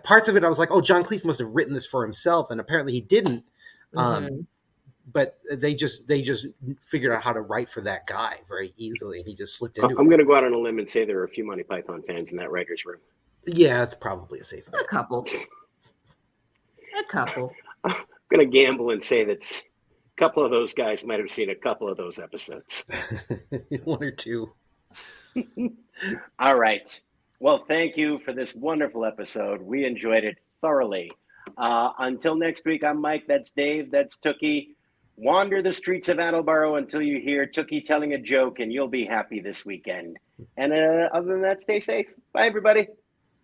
parts of it I was like, oh, John Cleese must have written this for himself, and apparently he didn't. But they just figured out how to write for that guy very easily, and he just slipped into it. I'm going to go out on a limb and say there are a few Monty Python fans in that writer's room. Yeah, it's probably a safe bet. A couple. I'm going to gamble and say that a couple of those guys might have seen a couple of those episodes. One or two. All right. Well, thank you for this wonderful episode. We enjoyed it thoroughly. Until next week, I'm Mike. That's Dave. That's Tookie. Wander the streets of Attleboro until you hear Tookie telling a joke, and you'll be happy this weekend. And other than that, stay safe. Bye, everybody.